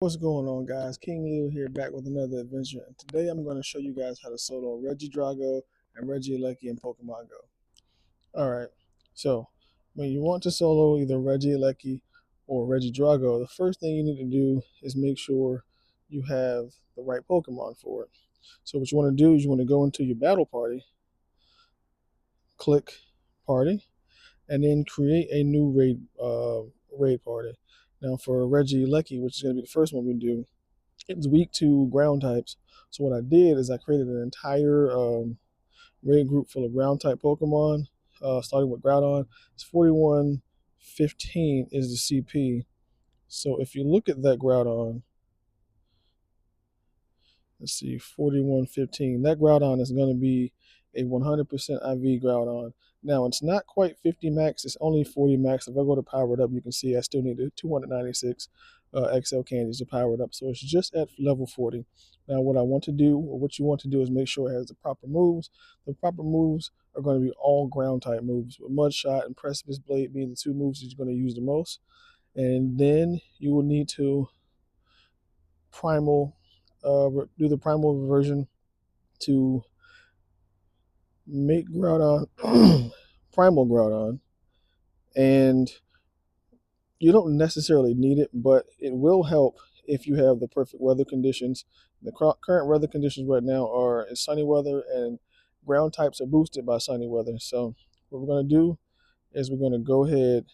What's going on, guys? King Leo here, back with another adventure, and today I'm going to show you guys how to solo Regidrago and regieleki in Pokemon Go. Alright, so when you want to solo either regieleki or regidrago, the first thing you need to do is make sure you have the right Pokemon for it. So what you want to do is you want to go into your battle party, click party, and then create a new raid party. Now for regieleki, which is going to be the first one we do, it's weak to ground types. So what I did is I created an entire raid group full of ground type Pokemon, starting with Groudon. It's 4115 is the CP. So if you look at that Groudon, let's see, 4115. That Groudon is going to be a 100% IV Groudon. Now, it's not quite 50 max, it's only 40 max. If I go to power it up, you can see I still need 296 XL candies to power it up. So it's just at level 40. Now, what I want to do, or what you want to do, is make sure it has the proper moves. The proper moves are going to be all ground type moves, with Mud Shot and Precipice Blade being the two moves that you're going to use the most. And then you will need to primal do the primal version to make Groudon primal Groudon, and you don't necessarily need it, but it will help if you have the perfect weather conditions. The current weather conditions right now are sunny weather, and ground types are boosted by sunny weather. So what we're going to do is we're going to go ahead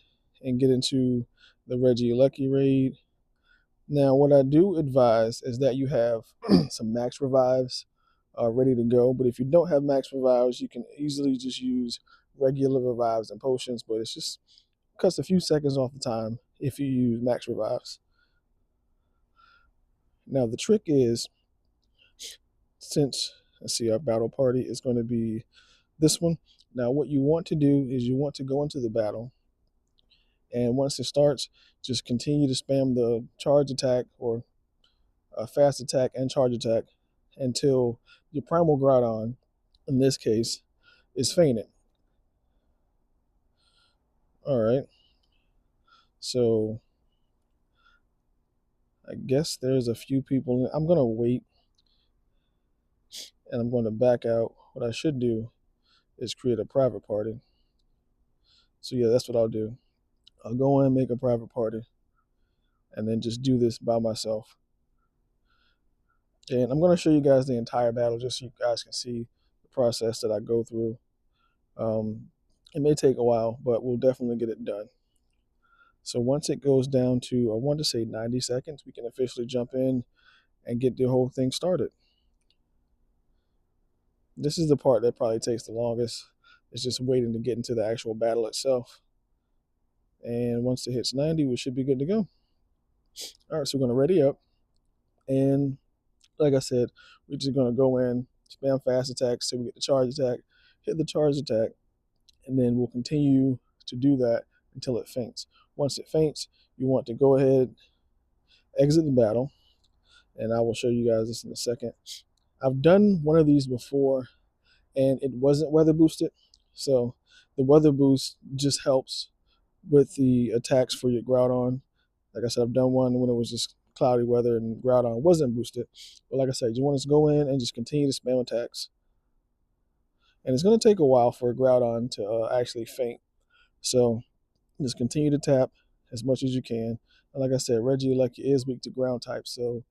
and get into the regieleki raid. Now, what I do advise is that you have some max revives ready to go. But if you don't have max revives, you can easily just use regular revives and potions. But it's just cuts a few seconds off the time if you use max revives. Now, the trick is, since, let's see, our battle party is going to be this one. Now, what you want to do is you want to go into the battle, and once it starts, just continue to spam the charge attack or fast attack and charge attack until your primal Groudon, in this case, is fainted. All right. So I guess there's a few people. I'm going to wait and I'm going to back out. What I should do is create a private party. So yeah, that's what I'll do. I'll go in, make a private party, and then just do this by myself. And I'm going to show you guys the entire battle just so you guys can see the process that I go through. It may take a while, but we'll definitely get it done. So once it goes down to, I want to say 90 seconds, we can officially jump in and get the whole thing started. This is the part that probably takes the longest. It's just waiting to get into the actual battle itself. And once it hits 90, we should be good to go. All right, so we're going to ready up. And like I said, we're just going to go in, spam fast attacks till we get the charge attack, hit the charge attack, and then we'll continue to do that until it faints. Once it faints, you want to go ahead, exit the battle, and I will show you guys this in a second. I've done one of these before, and it wasn't weather boosted, so the weather boost just helps with the attacks for your Groudon. Like I said, I've done one when it was just cloudy weather and Groudon wasn't boosted. But like I said, you want to go in and just continue to spam attacks. And it's going to take a while for a Groudon to actually faint. So just continue to tap as much as you can. And like I said, regieleki is weak to ground type, so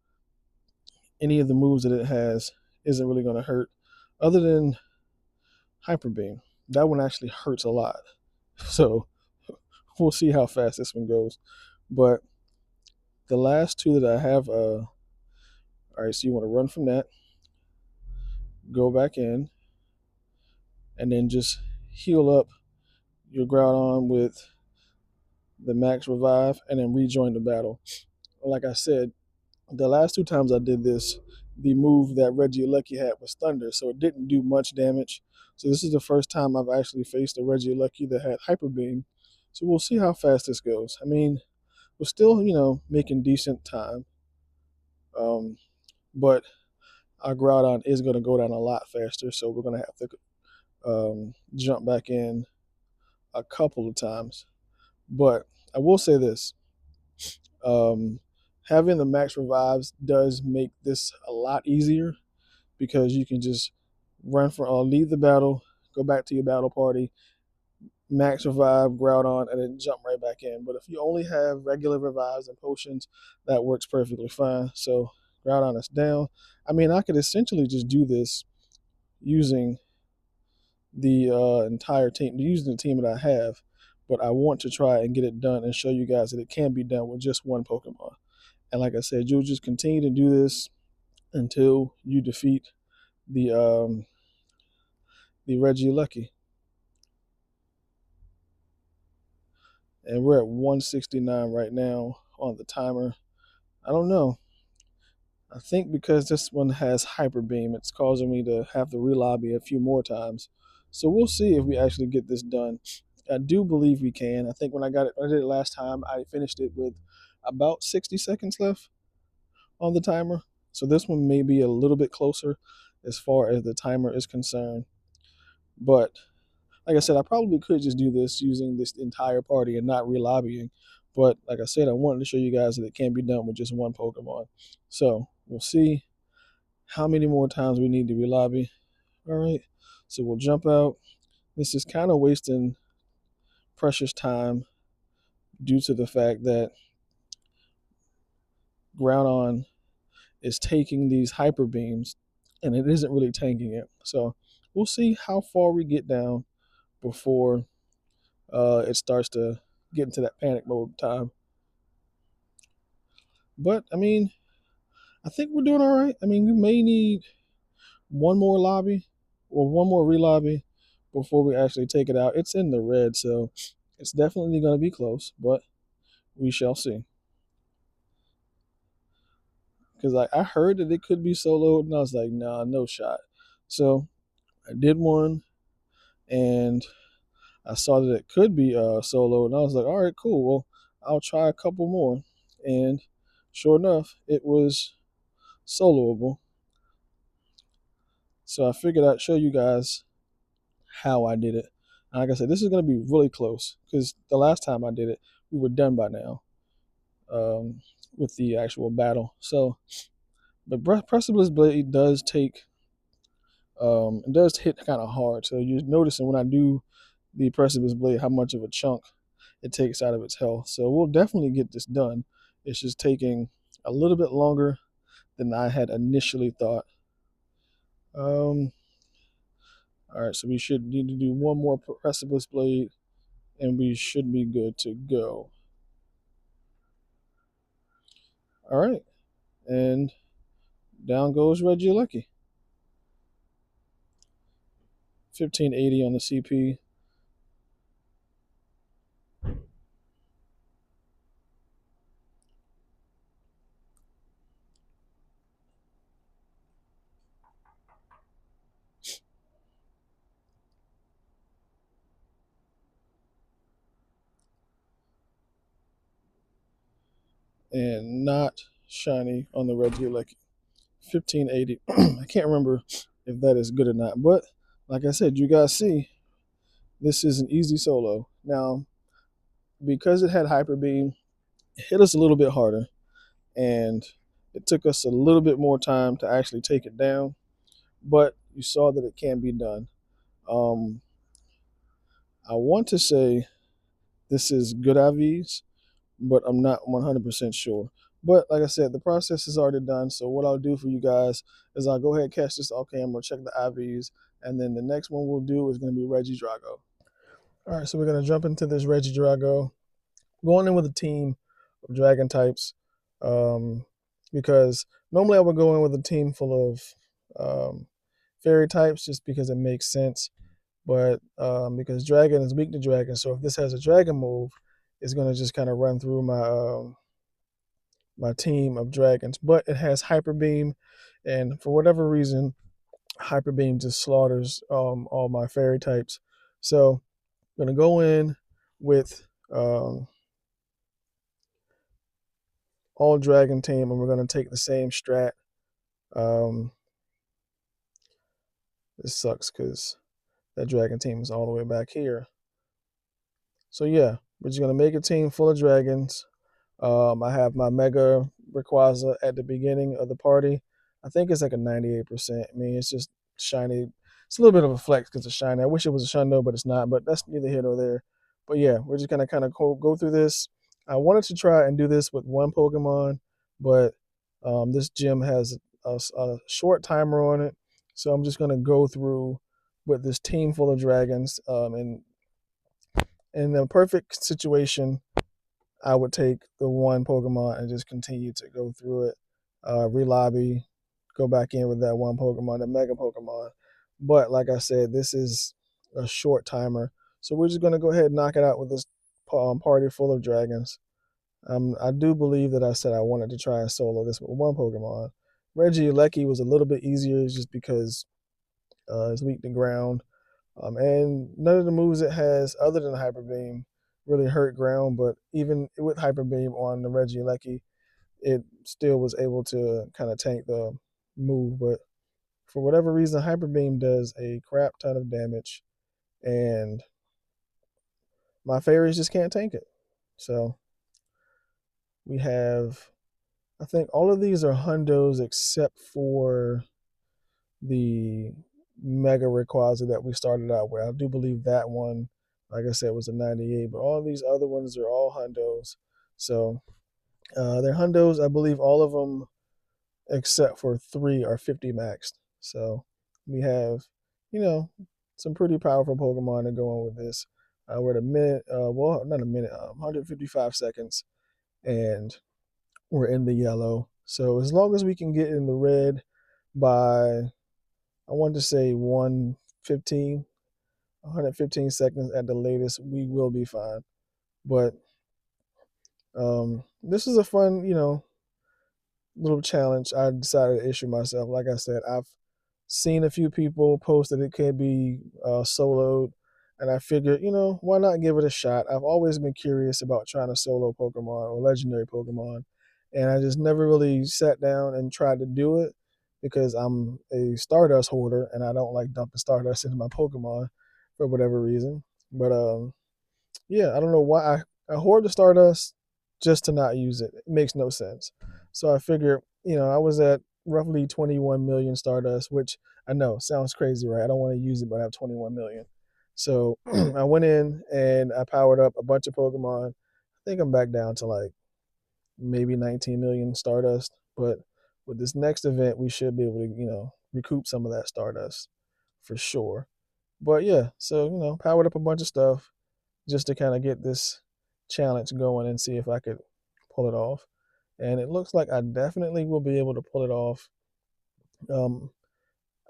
any of the moves that it has isn't really going to hurt, other than Hyper Beam. That one actually hurts a lot. So we'll see how fast this one goes. But the last two that I have, all right, so you want to run from that, go back in, and then just heal up your Groudon with the max revive, and then rejoin the battle. Like I said, the last two times I did this, the move that regieleki had was Thunder, so it didn't do much damage. So this is the first time I've actually faced a regieleki that had Hyper Beam. So we'll see how fast this goes. I mean, we're still, making decent time. But our Groudon is going to go down a lot faster, so we're going to have to jump back in a couple of times. But I will say this. having the max revives does make this a lot easier because you can just run for leave the battle, go back to your battle party, max revive, Groudon, and then jump right back in. But if you only have regular revives and potions, that works perfectly fine. So Groudon is down. I mean, I could essentially just do this using the entire team, using the team that I have, but I want to try and get it done and show you guys that it can be done with just one Pokemon. And like I said, you'll just continue to do this until you defeat the regieleki. And we're at 169 right now on the timer. I don't know. I think because this one has Hyper Beam, it's causing me to have to relobby a few more times. So we'll see if we actually get this done. I do believe we can. I think when I did it last time, I finished it with about 60 seconds left on the timer. So this one may be a little bit closer as far as the timer is concerned. But like I said, I probably could just do this using this entire party and not relobbying. But like I said, I wanted to show you guys that it can be done with just one Pokemon. So we'll see how many more times we need to relobby. All right, so we'll jump out. This is kind of wasting precious time due to the fact that Groudon is taking these hyper beams and it isn't really tanking it. So we'll see how far we get down before it starts to get into that panic mode time. But I mean, I think we're doing all right. I mean, we may need one more lobby or one more relobby before we actually take it out. It's in the red, so it's definitely going to be close, but we shall see. Because I heard that it could be soloed, and I was like, nah, no shot. So I did one, and I saw that it could be soloed, and I was like, all right, cool. Well, I'll try a couple more. And sure enough, it was soloable. So I figured I'd show you guys how I did it. And like I said, this is going to be really close because the last time I did it, we were done by now with the actual battle. So, but Precipice Blade does take, it does hit kind of hard. So you're noticing when I do the Precipice Blade how much of a chunk it takes out of its health. So we'll definitely get this done. It's just taking a little bit longer than I had initially thought. All right, so we should need to do one more Precipice Blade, and we should be good to go. All right, and down goes regieleki. 1580 on the CP. And not shiny on the regieleki. 1580. I can't remember if that is good or not, but like I said, you guys see, this is an easy solo. Now, because it had Hyper Beam, it hit us a little bit harder, and it took us a little bit more time to actually take it down, but you saw that it can be done. I want to say this is good IVs, but I'm not 100% sure. But like I said, the process is already done. So what I'll do for you guys is I'll go ahead and catch this off camera, check the IVs, and then the next one we'll do is going to be regidrago. All right, so we're going to jump into this regidrago, going in with a team of dragon types, because normally I would go in with a team full of fairy types just because it makes sense. But because dragon is weak to dragon, so if this has a dragon move, it's going to just kind of run through my my team of dragons. But it has Hyper Beam, and for whatever reason, Hyper Beam just slaughters all my fairy types. So I'm going to go in with all dragon team, and we're going to take the same strat. This sucks because that dragon team is all the way back here. So yeah, we're just going to make a team full of dragons. I have my Mega Rayquaza at the beginning of the party. I think it's like a 98%. I mean, it's just shiny. It's a little bit of a flex because it's shiny. I wish it was a Shundo, but it's not. But that's neither here nor there. But yeah, we're just gonna kind of go through this. I wanted to try and do this with one Pokemon, but this gym has a short timer on it, so I'm just gonna go through with this team full of dragons. And in the perfect situation, I would take the one Pokemon and just continue to go through it, relobby, go back in with that one Pokemon, the Mega Pokemon. But like I said, this is a short timer, so we're just gonna go ahead and knock it out with this party full of dragons. I do believe that I said I wanted to try and solo this with one Pokemon. Regieleki was a little bit easier just because it's weak to ground. And none of the moves it has, other than Hyper Beam, really hurt ground. But even with Hyper Beam on the Regieleki, it still was able to kind of tank the move. But for whatever reason, Hyper Beam does a crap ton of damage, and my fairies just can't tank it. So we have, I think all of these are hundos except for the Mega Rayquaza that we started out with. I do believe that one, like I said, was a 98, but all these other ones are all hundos. So they're hundos. I believe all of them except for 3 are 50 maxed. So we have, you know, some pretty powerful Pokemon to go on with this. We're at a minute, well, not a minute, 155 seconds, and we're in the yellow. So as long as we can get in the red by, I want to say 115 seconds at the latest, we will be fine. But this is a fun, little challenge I decided to issue myself. Like I said, I've seen a few people post that it can be soloed, and I figured, why not give it a shot? I've always been curious about trying to solo Pokemon or legendary Pokemon, and I just never really sat down and tried to do it because I'm a Stardust hoarder and I don't like dumping Stardust into my Pokemon for whatever reason. But yeah, I don't know why I hoard the Stardust just to not use it. It makes no sense. So I figured, I was at roughly 21 million Stardust, which I know sounds crazy, right? I don't want to use it, but I have 21 million. So I went in and I powered up a bunch of Pokemon. I think I'm back down to like maybe 19 million Stardust. But with this next event, we should be able to, recoup some of that Stardust for sure. But yeah, so, powered up a bunch of stuff just to kind of get this challenge going and see if I could pull it off. And it looks like I definitely will be able to pull it off. Um,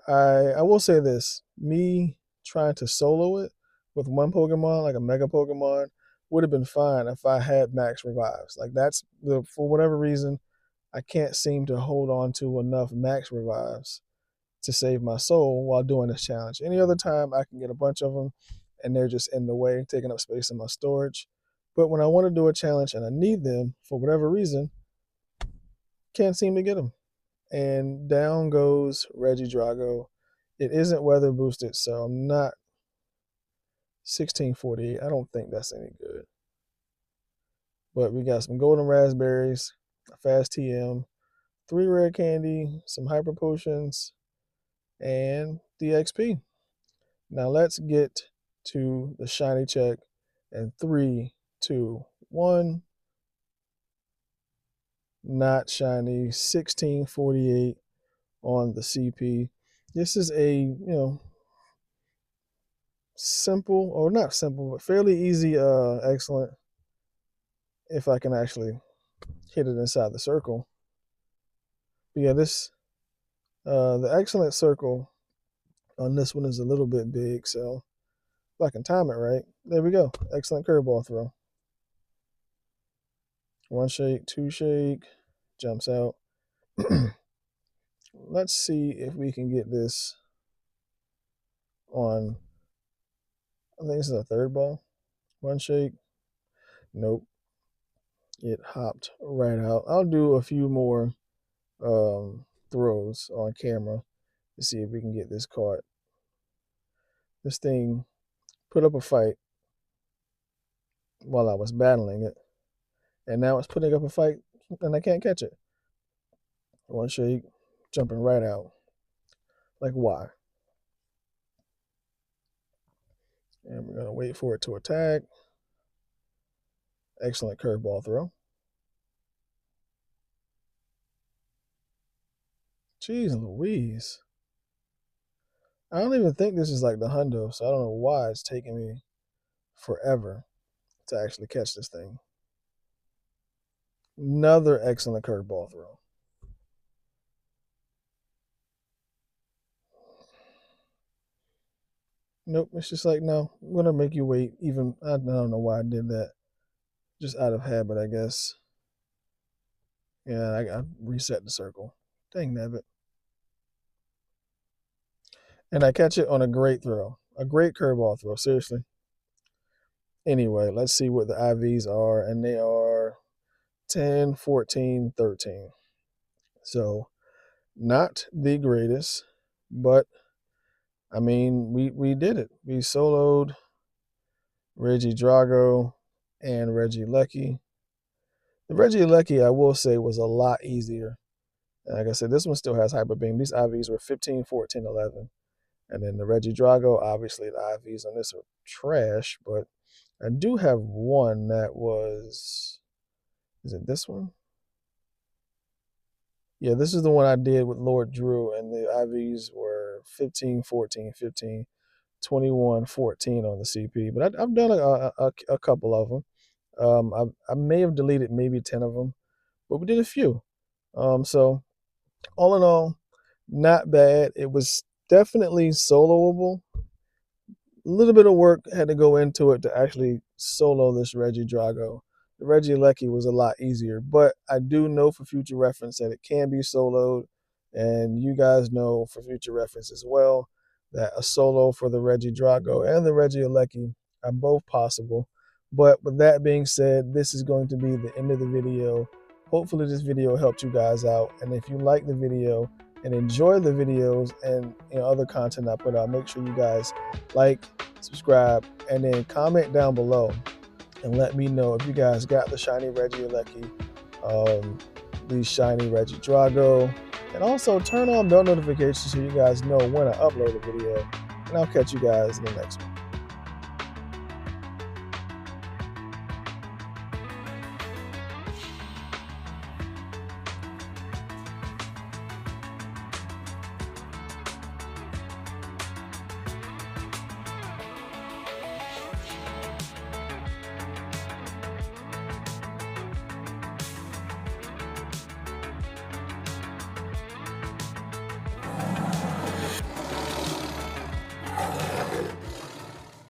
I will say this: me trying to solo it with one Pokemon, like a Mega Pokemon, would have been fine if I had max revives. Like for whatever reason, I can't seem to hold on to enough max revives to save my soul while doing this challenge. Any other time, I can get a bunch of them, and they're just in the way, taking up space in my storage. But when I want to do a challenge and I need them for whatever reason, can't seem to get them. And down goes Regidrago. It isn't weather boosted, so I'm not 1648. I don't think that's any good. But we got some golden raspberries, a fast TM, 3 rare candy, some hyper potions, and the XP. Now let's get to the shiny check in 3, 2, 1. Not shiny. 1648 on the CP. This is a, simple, or not simple, but fairly easy excellent if I can actually hit it inside the circle. But yeah, the excellent circle on this one is a little bit big, so if I can time it right, there we go. Excellent curveball throw. 1 shake, 2 shake, jumps out. Let's see if we can get this on, I think this is a 3rd ball. 1 shake. Nope. It hopped right out. I'll do a few more throws on camera to see if we can get this caught. This thing put up a fight while I was battling it, and now it's putting up a fight and I can't catch it. One shake, jumping right out. Like, why? And we're going to wait for it to attack. Excellent curveball throw. Jeez Louise. I don't even think this is like the hundo, so I don't know why it's taking me forever to actually catch this thing. Another excellent curveball throw. Nope, it's just like, no, I'm going to make you wait. Even, I don't know why I did that. Just out of habit, I guess. Yeah, I reset the circle. Dang nabbit. And I catch it on a great throw. A great curveball throw, seriously. Anyway, let's see what the IVs are. And they are 10, 14, 13. So, not the greatest, but, I mean, we did it. We soloed regidrago and regieleki. The regieleki, I will say, was a lot easier. Like I said, this one still has hyper beam. These IVs were 15, 14, 11. And then the regidrago, obviously the IVs on this are trash, but I do have one that was, is it this one? Yeah, this is the one I did with Lord Drew, and the IVs were 15, 14, 15, 21, 14 on the CP. But I've done a couple of them. I may have deleted maybe 10 of them, but we did a few. So all in all, not bad. It was definitely soloable. A little bit of work had to go into it to actually solo this regidrago. The regieleki was a lot easier, but I do know for future reference that it can be soloed, and you guys know for future reference as well that a solo for the regidrago and the regieleki are both possible. But with that being said, this is going to be the end of the video. Hopefully this video helped you guys out, and if you like the video and enjoy the videos and other content I put out, make sure you guys like, subscribe, and then comment down below and let me know if you guys got the shiny regieleki, the shiny regidrago, and also turn on bell notifications so you guys know when I upload a video, and I'll catch you guys in the next one.